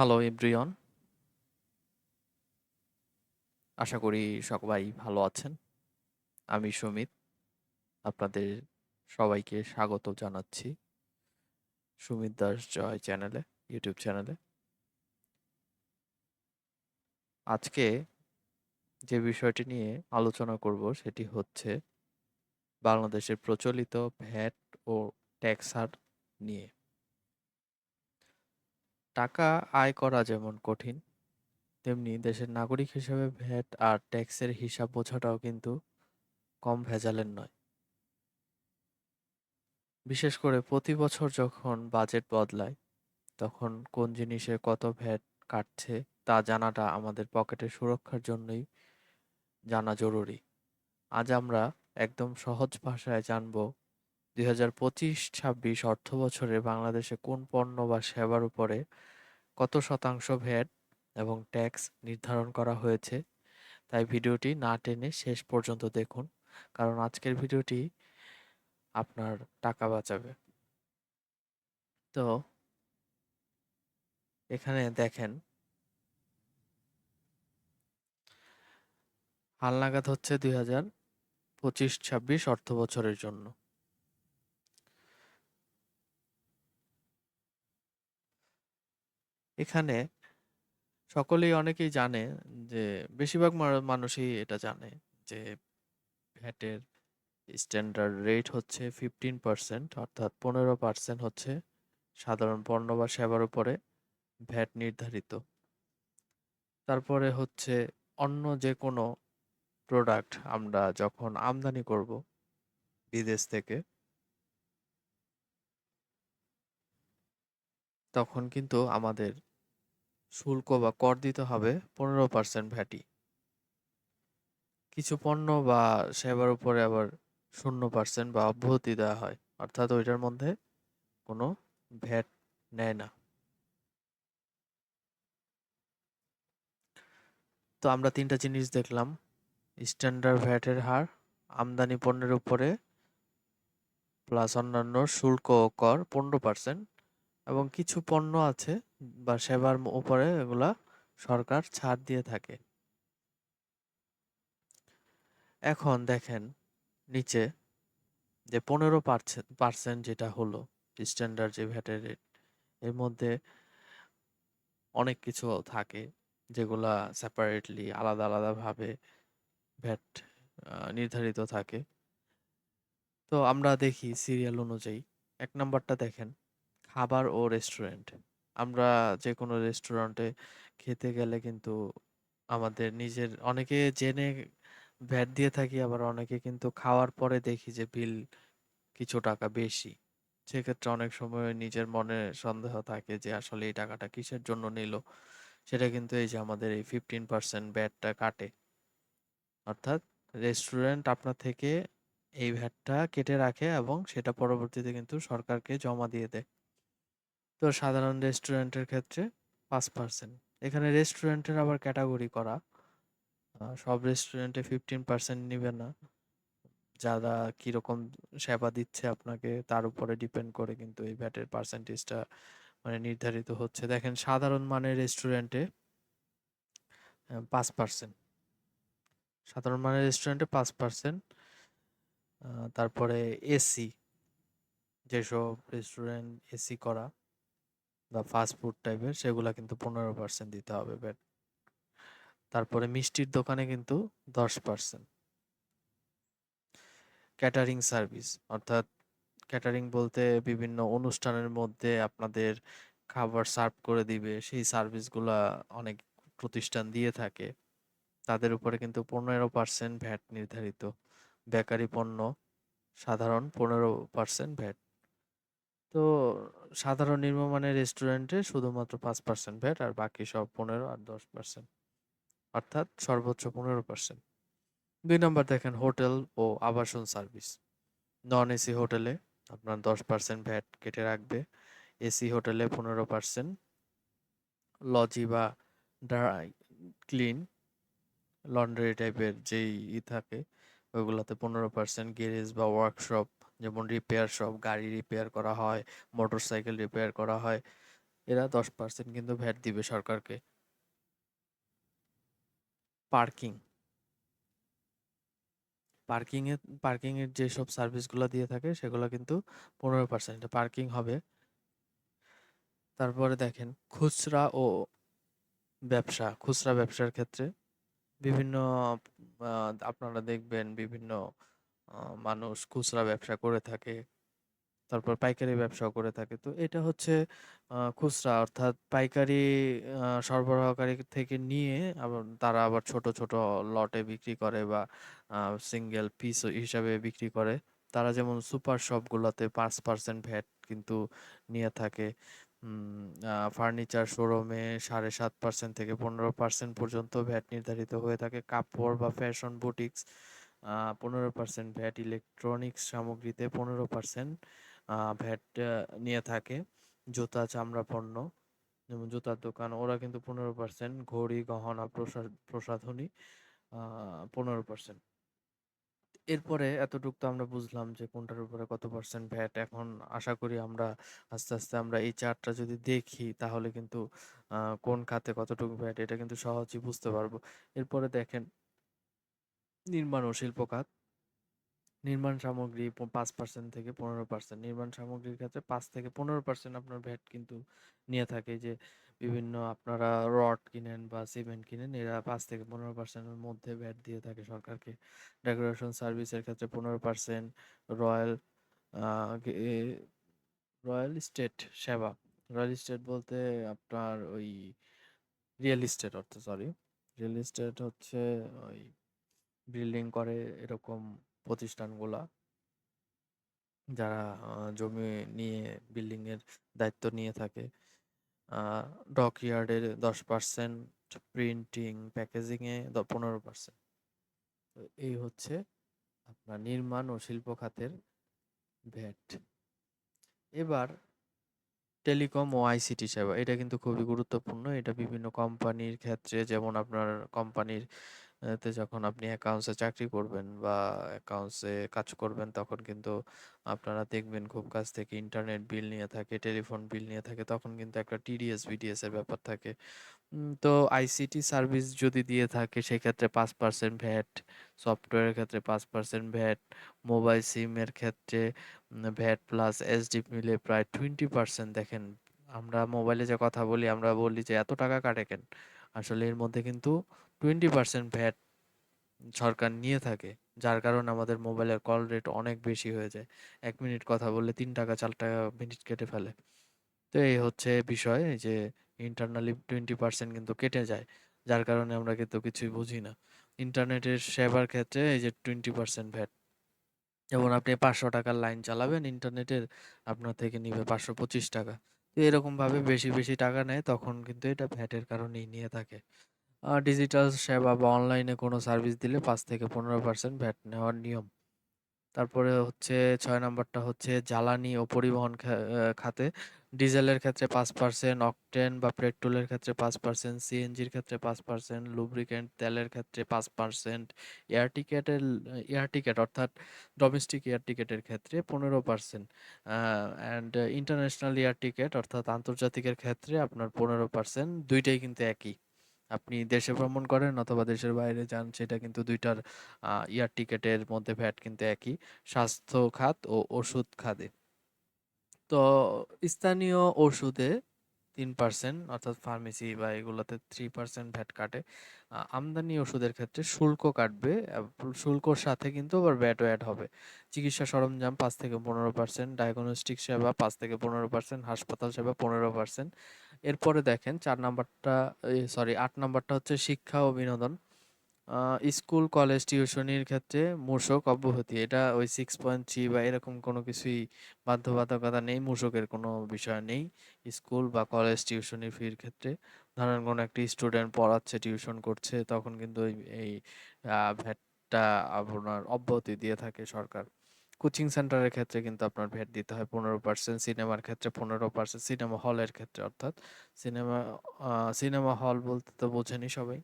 Hello everyone, আশা করি সবাই ভালো আছেন। আমি সুমিত, আপনাদের সবাইকে স্বাগত জানাচ্ছি সুমিত দাস জয় চ্যানেলে, ইউটিউব চ্যানেলে। আজকে যে বিষয়টি নিয়ে আলোচনা করব সেটি হচ্ছে বাংলাদেশের প্রচলিত ভ্যাট ও ট্যাক্স হার নিয়ে। টাকা আয় করা যেমন কঠিন, তেমনি দেশের নাগরিক হিসেবে ভ্যাট আর ট্যাক্সের হিসাব বোঝাটাও কিন্তু কম ভেজালের নয়। বিশেষ করে প্রতি বছর যখন বাজেট বদলায়, তখন কোন জিনিসে কত ভ্যাট কাটছে তা জানাটা আমাদের পকেটের সুরক্ষার জন্যই জানা জরুরি। আজ আমরা একদম সহজ ভাষায় জানব ২০২৫-২৬ অর্থবছরে বাংলাদেশে কোন পণ্য বা সেবার উপরে কত শতাংশ ভ্যাট এবং ট্যাক্স নির্ধারণ করা হয়েছে। তাই ভিডিওটি না টেনে শেষ পর্যন্ত দেখুন, কারণ আজকের ভিডিওটি আপনার টাকা বাঁচাবে। তো এখানে দেখেন, হালনাগাদ হচ্ছে ২০২৫-২৬ অর্থবছরের জন্য। এখানে সকলেই অনেকেই জানে যে বেশিরভাগ মানুষই এটা জানে যে ভ্যাটের স্ট্যান্ডার্ড রেট হচ্ছে 15%, অর্থাৎ 15% হচ্ছে সাধারণ পণ্য বা সেবার উপরে ভ্যাট নির্ধারিত। তারপরে হচ্ছে অন্য যে কোনো প্রোডাক্ট আমরা যখন আমদানি করব বিদেশ থেকে, তখন কিন্তু আমাদের শুল্ক বা কর দিতে হবে 15% ভ্যাটই। কিছু পণ্য বা সেবার উপরে আবার 0% বা অব্যাহতি দেওয়া হয়, অর্থাৎ ওইটার মধ্যে কোনো ভ্যাট নেয় না। তো আমরা তিনটা জিনিস দেখলাম: স্ট্যান্ডার্ড ভ্যাটের হার, আমদানি পণ্যের উপরে প্লাস অন্যান্য শুল্ক ও কর 15%, এবং কিছু পণ্য আছে বা সেবার উপরে এগুলা সরকার ছাড় দিয়ে থাকে। এখন দেখেন নিচে যে 15% যেটা হলো স্ট্যান্ডার্ড যে ভ্যাটের রেট, এর মধ্যে অনেক কিছু থাকে যেগুলা সেপারেটলি আলাদা আলাদাভাবে ভ্যাট নির্ধারিত থাকে। তো আমরা দেখি সিরিয়াল অনুযায়ী। ১ নাম্বারটা দেখেন, খাবার ও রেস্টুরেন্ট। আমরা যেকোনো রেস্টুরেন্টে খেতে গেলে কিন্তু আমাদের নিজের অনেকে জেনে ভ্যাট দিয়ে থাকি, আবার অনেকে কিন্তু খাওয়ার পরে দেখি যে বিল কিছু টাকা বেশি। সেক্ষেত্রে অনেক সময় নিজের মনে সন্দেহ থাকে যে আসলে এই টাকাটা কিসের জন্য নিল। সেটা কিন্তু এই যে আমাদের এই 15% ভ্যাটটা কাটে। অর্থাৎ রেস্টুরেন্ট আপনার থেকে এই ভ্যাটটা কেটে রাখে এবং সেটা পরবর্তীতে কিন্তু সরকারকে জমা দিয়ে দেয়। তো সাধারণ রেস্টুরেন্টের ক্ষেত্রে 5%। এখানে রেস্টুরেন্টের আবার ক্যাটাগরি করা। সব রেস্টুরেন্টে 15% নিবে না। যারা কিরকম সেবা দিচ্ছে আপনাকে তার উপরে ডিপেন্ড করে কিন্তু এই ভ্যাটের পার্সেন্টেজটা মানে নির্ধারিত হচ্ছে। দেখেন সাধারণ মানের রেস্টুরেন্টে 5%। সাধারণ মানের রেস্টুরেন্টে 5%। তারপরে এসি, যেসব রেস্টুরেন্ট এসি করা বা ফাস্ট ফুড টাইপের, সেগুলা কিন্তু 15% দিতে হবে ভ্যাট। তারপরে মিষ্টির দোকানে কিন্তু 10%। ক্যাটারিং সার্ভিস, অর্থাৎ ক্যাটারিং বলতে বিভিন্ন অনুষ্ঠানের মধ্যে আপনাদের খাবার সার্ভ করে দিবে, সেই সার্ভিসগুলা অনেক প্রতিষ্ঠান দিয়ে থাকে। তাদের উপরে কিন্তু 15% ভ্যাট নির্ধারিত। বেকারি পণ্য সাধারণ 15% ভ্যাট। তো সাধারণ নিম্নমানের রেস্টুরেন্টে শুধুমাত্র 5% ভ্যাট, আর বাকি সব 15 আর 10%, অর্থাৎ সর্বোচ্চ 15%। ২ নম্বর দেখেন হোটেল ও আবাসন সার্ভিস। নন এসি হোটেলে আপনার 10% ভ্যাট কেটে রাখবে। এসি হোটেলে 15%। লজি বা ড্রাই ক্লিন, লন্ড্রি টাইপের যেই থাকে ওইগুলোতে 15%। গ্যারেজ বা ওয়ার্কশপ, যেমন রিপেয়ার শপ, গাড়ি রিপেয়ার করা হয়, মোটরসাইকেল রিপেয়ার করা হয়, এরা 10% কিন্তু ভ্যাট দিবে সরকারকে। পার্কিং পার্কিংয়ের যেসব সার্ভিসগুলো দিয়ে থাকে সেগুলো কিন্তু 15% পার্কিং হবে। তারপরে দেখেন খুচরা ব্যবসার ক্ষেত্রে বিভিন্ন আপনারা দেখবেন বিভিন্ন মানুষ খুচরা ব্যবসা করে থাকে, তারপর পাইকারি ব্যবসাও করে থাকে। তো এটা হচ্ছে খুচরা, অর্থাৎ পাইকারি সরবরাহকারী থেকে নিয়ে আবার তারা আবার ছোট ছোট লটে বিক্রি করে বা সিঙ্গেল পিস হিসাবে বিক্রি করে। তারা যেমন সুপার শপগুলোতে 5% ভ্যাট কিন্তু নিয়ে থাকে। ফার্নিচার শোরুমে 7.5% থেকে 15% পর্যন্ত ভ্যাট নির্ধারিত হয়ে থাকে। কাপড় বা ফ্যাশন বুটিক্স 15% ভ্যাট, ইলেকট্রনিক্স সামগ্রীতে 15% ভ্যাট নিয়ে থাকে। জুতা, চামড়া পণ্য যেমন জুতার দোকান ওরা কিন্তু 15%, ঘড়ি, গহনা, প্রসাধনী 15%। এরপরে এতটুক তো আমরা বুঝলাম যে কোনটার উপরে কত পার্সেন্ট ভ্যাট। এখন আশা করি আমরা আস্তে আস্তে আমরা এই চার্টটা যদি দেখি তাহলে কিন্তু কোন খাতে কতটুকু ভ্যাট এটা কিন্তু সহজেই বুঝতে পারবো। এরপরে দেখেন নির্মাণ ও শিল্প খাত। নির্মাণ সামগ্রী 5% থেকে 15%। নির্মাণ সামগ্রীর ক্ষেত্রে 5 থেকে 15% আপনার ভ্যাট কিন্তু নিয়ে থাকে। যে বিভিন্ন আপনারা রড কিনেন বা সিমেন্ট কিনেন, এরা 5 থেকে 15%-এর মধ্যে ভ্যাট দিয়ে থাকে সরকারকে। ডেকোরেশন সার্ভিসের ক্ষেত্রে 15%। রয়্যাল রয়্যাল স্টেট সেবা, রয়্যাল স্টেট বলতে আপনার ওই রিয়েল এস্টেট অর্থ, সরি, রিয়েল এস্টেট হচ্ছে ওই বিল্ডিং করে এরকম প্রতিষ্ঠানগুলা, যারা জমি নিয়ে বিল্ডিং এর দায়িত্ব নিয়ে থাকে। ডকইয়ার্ডের 10%, প্রিন্টিং প্যাকেজিং এ 15%। তো এই হচ্ছে আপনার নির্মাণ ও শিল্প খাতের ভ্যাট। এবার টেলিকম ও আইসিটি সেবা, এটা কিন্তু খুবই গুরুত্বপূর্ণ। এটা বিভিন্ন কোম্পানির ক্ষেত্রে, যেমন আপনার কোম্পানির তে যখন আপনি অ্যাকাউন্টসে চাকরি করবেন বা অ্যাকাউন্টসে কাজ করবেন তখন কিন্তু আপনারা দেখবেন খুব কাছ থেকে ইন্টারনেট বিল নিয়ে থাকে, টেলিফোন বিল নিয়ে থাকে, তখন কিন্তু একটা টিডিএস বিডিএস এর ব্যাপার থাকে। তো আইসিটি সার্ভিস যদি দিয়ে থাকে সেক্ষেত্রে 5% ভ্যাট, সফটওয়্যারের ক্ষেত্রে 5% ভ্যাট, মোবাইল সিমের ক্ষেত্রে ভ্যাট প্লাস এসডি মিলে প্রায় 20%। দেখেন আমরা মোবাইলে যে কথা বলি আমরা বলি যে এত টাকা কাটে কেন, আসলে এর মধ্যে কিন্তু 20% ভ্যাট সরকার নিয়ে থাকে। যার কারণে আমাদের মোবাইলের কল রেট অনেক বেশি হয়ে যায়। 1 মিনিট কথা বললে 3 টাকা 4 টাকা মিনিট কেটে ফেলে। তো এই হচ্ছে বিষয় যে ইন্টারনালি 20% কিন্তু কেটে যায়, যার কারণে আমরা কিন্তু কিছুই বুঝি না। ইন্টারনেটের সেবার ক্ষেত্রে এই যে 20% ভ্যাট, যেমন আপনি 500 টাকার লাইন চালাবেন ইন্টারনেটের, আপনার থেকে নিবে 525 টাকা। তো এরকম ভাবে বেশি বেশি টাকা নেয়, তখন কিন্তু এটা ভ্যাটের কারণেই নিয়ে থাকে। ডিজিটাল সেবা বা অনলাইনে কোনো সার্ভিস দিলে 5 থেকে 15% ভ্যাট নেওয়ার নিয়ম। তারপরে হচ্ছে 6 নাম্বারটা হচ্ছে জ্বালানি ও পরিবহন খাতে। ডিজেলের ক্ষেত্রে 5%, অকটেন বা পেট্রোলের ক্ষেত্রে 5%, সিএনজির ক্ষেত্রে 5%, লুব্রিকেন্ট তেলের ক্ষেত্রে 5%, এয়ার টিকেট অর্থাৎ ডোমেস্টিক এয়ার টিকেটের ক্ষেত্রে 15%, অ্যান্ড ইন্টারন্যাশনাল এয়ার টিকেট অর্থাৎ আন্তর্জাতিকের ক্ষেত্রে আপনার 15%। দুইটাই কিন্তু একই, আপনি দেশে ভ্রমণ করেন অথবা দেশের বাইরে যান সেটা কিন্তু দুইটার এয়ার টিকেটের মধ্যে ভ্যাট কিন্তু একই। স্বাস্থ্য খাত ও ওষুধ খাতে, তো স্থানীয় ওষুধে 3% অর্থাৎ ফার্মেসি বা এগুলোতে 3% ভ্যাট কাটে। আমদানি ওষুধের ক্ষেত্রে শুল্ক কাটবে, শুল্কর সাথে কিন্তু আবার ভ্যাটও অ্যাড হবে। চিকিৎসা সরঞ্জাম 5 থেকে 15%, ডায়াগনস্টিক সেবা 5 থেকে 15%, হাসপাতাল সেবা 15%। এরপরে দেখেন 4 নাম্বারটা, সরি 8 নাম্বারটা হচ্ছে শিক্ষা ও বিনোদন। স্কুল কলেজ টিউশনির ক্ষেত্রে মূসক অব্যাহতি, এটা ওই 6.3 বা এরকম কোনো কিছুই বাধ্যবাধকতা নেই, মূসকের কোনো বিষয় নেই স্কুল বা কলেজ টিউশনি ফির ক্ষেত্রে। ধরেন কোনো একটি স্টুডেন্ট পড়াচ্ছে টিউশন করছে তখন কিন্তু এই ভ্যাটটা আপনার অব্যাহতি দিয়ে থাকে সরকার। কোচিং সেন্টারের ক্ষেত্রে কিন্তু আপনার ভ্যাট দিতে হয় 15%, সিনেমার ক্ষেত্রে 15%, সিনেমা হলের ক্ষেত্রে অর্থাৎ সিনেমা সিনেমা হল বলতে তো বোঝেনি সবাই,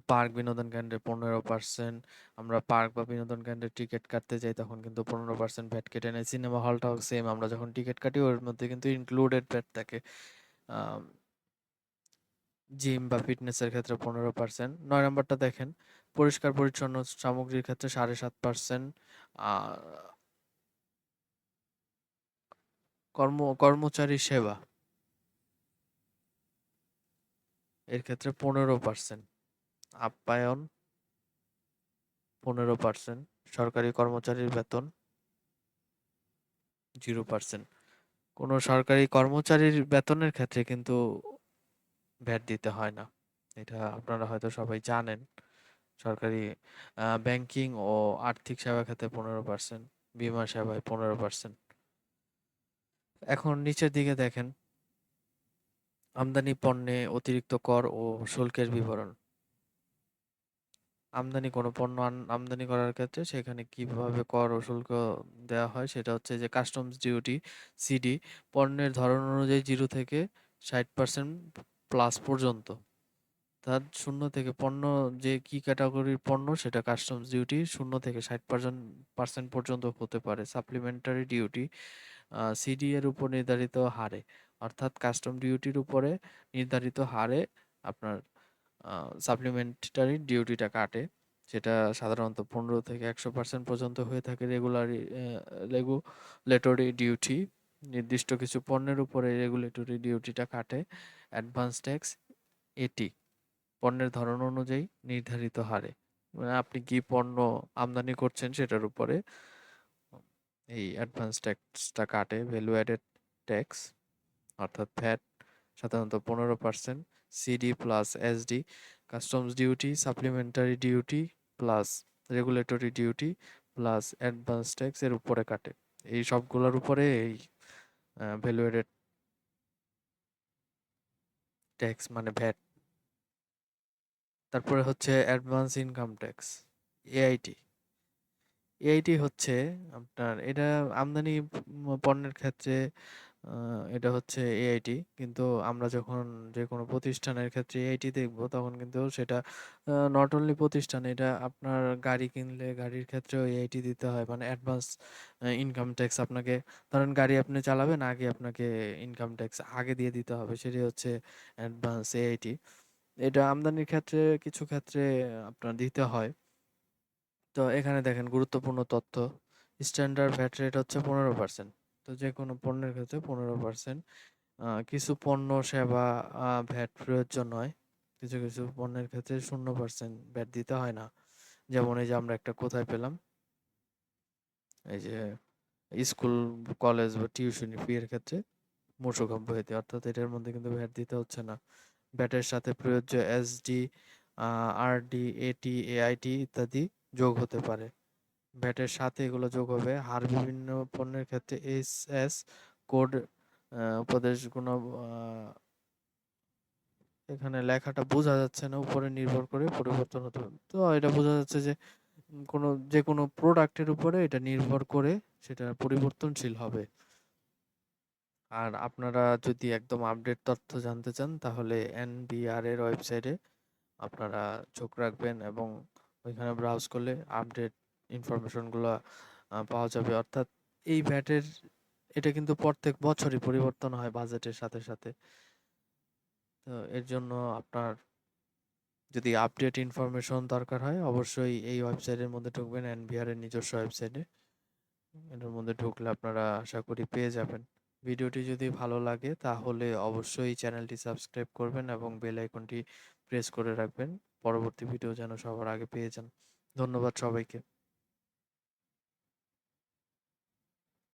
পার্ক বিনোদন কেন্দ্রে 15%। আমরা পার্ক বা বিনোদন কেন্দ্রে টিকিট কাটতে যাই তখন কিন্তু 15% ভ্যাট কেটে নেয়। সিনেমা হলটাও সেম, আমরা যখন টিকিট কাটি ওর মধ্যে কিন্তু ইনক্লুডেড ভ্যাট থাকে। জিম বা ফিটনেসের ক্ষেত্রে 15%। 9 নম্বরটা দেখেন, পরিষ্কার পরিচ্ছন্ন সামগ্রীর ক্ষেত্রে 7.5%। আর কর্মচারী সেবা এর ক্ষেত্রে 15%। আপ্যায়ন 15%। সরকারি কর্মচারীর বেতন 0%। কোনো সরকারি কর্মচারীর বেতনের ক্ষেত্রে কিন্তু ভ্যাট দিতে হয় না, এটা আপনারা হয়তো সবাই জানেন। সরকারি ব্যাংকিং ও আর্থিক সেবা খাতে 15%, বীমা সেবায় 15%। এখন নিচের দিকে দেখেন, আমদানি পণ্যে অতিরিক্ত কর ও শুল্কের বিবরণ। আমদানি কোনো পণ্য আমদানি করার ক্ষেত্রে সেখানে কিভাবে কর ও শুল্ক দেওয়া হয় সেটা হচ্ছে যে কাস্টমস ডিউটি সিডি পণ্যের ধরন অনুযায়ী 0 থেকে 60% প্লাস পর্যন্ত। তার 0 থেকে পণ্য যে কি ক্যাটাগরির পণ্য সেটা কাস্টমস ডিউটি 0 থেকে 60% পর্যন্ত হতে পারে। সাপ্লিমেন্টারি ডিউটি সিডি এর উপর নির্ধারিত হারে, অর্থাৎ কাস্টম ডিউটির উপরে নির্ধারিত হারে আপনার সাপ্লিমেন্টারি ডিউটিটা কাটে। সেটা সাধারণত 15 থেকে 100% পর্যন্ত হয়ে থাকে। রেগুলেটরি ডিউটি নির্দিষ্ট কিছু পণ্যের উপরে রেগুলেটরি ডিউটিটা কাটে। অ্যাডভান্স ট্যাক্স এটি পণ্যের ধরন অনুযায়ী নির্ধারিত হারে, মানে আপনি কি পণ্য আমদানি করছেন সেটার উপরে এই অ্যাডভান্স ট্যাক্সটা কাটে। ভ্যালু অ্যাডেড ট্যাক্স অর্থাৎ ভ্যাট সাধারণত 15%। CD plus SD customs duty, supplementary duty plus regulatory duty plus advance tax এর উপরে কাটে। এই সবগুলোর উপরে এই ভ্যালু অ্যাডেড ট্যাক্স মানে ভ্যাট। তারপরে হচ্ছে advance income tax, AIT. AIT হচ্ছে আপনার এটা আমদানি পণ্যের ক্ষেত্রে এটা হচ্ছে এআইটি, কিন্তু আমরা যখন যে কোনো প্রতিষ্ঠানের ক্ষেত্রে এআইটি দেখব তখন কিন্তু সেটা নট অনলি প্রতিষ্ঠান, এটা আপনার গাড়ি কিনলে গাড়ির ক্ষেত্রেও এআইটি দিতে হয়, মানে অ্যাডভান্স ইনকাম ট্যাক্স। আপনাকে ধরেন গাড়ি আপনি চালাবেন, আগে আপনাকে ইনকাম ট্যাক্স আগে দিয়ে দিতে হবে, সেটি হচ্ছে অ্যাডভান্স এআইটি। এটা আমদানির ক্ষেত্রে কিছু ক্ষেত্রে আপনার দিতে হয়। তো এখানে দেখেন গুরুত্বপূর্ণ তথ্য, স্ট্যান্ডার্ড ভ্যাট রেট হচ্ছে 15%। তো যে কোনো পণ্যের ক্ষেত্রে 15%। কিছু পণ্য সেবা ভ্যাট প্রযোজ্য নয়, কিছু কিছু পণ্যের ক্ষেত্রে 0% ভ্যাট দিতে হয় না। যেমন এই যে আমরা একটা কোথায় পেলাম, এই যে স্কুল কলেজ বা টিউশনি ফি এর ক্ষেত্রে মূসক বইতে, অর্থাৎ এটার মধ্যে কিন্তু ভ্যাট দিতে হচ্ছে না। ভ্যাটের সাথে প্রযোজ্য এসডি, আরডি, এটি, এআইটি ইত্যাদি যোগ হতে পারে। ভ্যাটের সাথে এগুলো যোগ হবে। হার বিভিন্ন পণ্যের ক্ষেত্রে এস কোড উপদেশগুলো এখানে লেখাটা বোঝা যাচ্ছে না, উপরে নির্ভর করে পরিবর্তন হতে পারে। তো এটা বোঝা যাচ্ছে যে কোনো যে কোনো প্রোডাক্টের উপরে এটা নির্ভর করে সেটা পরিবর্তনশীল হবে। আর আপনারা যদি একদম আপডেট তথ্য জানতে চান তাহলে এনবিআর এর ওয়েবসাইটে আপনারা চোখ রাখবেন এবং ওইখানে ব্রাউজ করলে আপডেট ইনফরমেশনগুলো পাওয়া যাবে। অর্থাৎ এই ভ্যাটের এটা কিন্তু প্রত্যেক বছরই পরিবর্তন হয় বাজেটের সাথে সাথে। তো এর জন্য আপনার যদি আপডেট ইনফরমেশন দরকার হয় অবশ্যই এই ওয়েবসাইটের মধ্যে ঢুকবেন, এনবিআর এর নিজস্ব ওয়েবসাইটে। এটার মধ্যে ঢুকলে আপনারা আশা করি পেয়ে যাবেন। ভিডিওটি যদি ভালো লাগে তাহলে অবশ্যই চ্যানেলটি সাবস্ক্রাইব করবেন এবং বেল আইকনটি প্রেস করে রাখবেন, পরবর্তী ভিডিও যেন সবার আগে পেয়ে যান। ধন্যবাদ সবাইকে।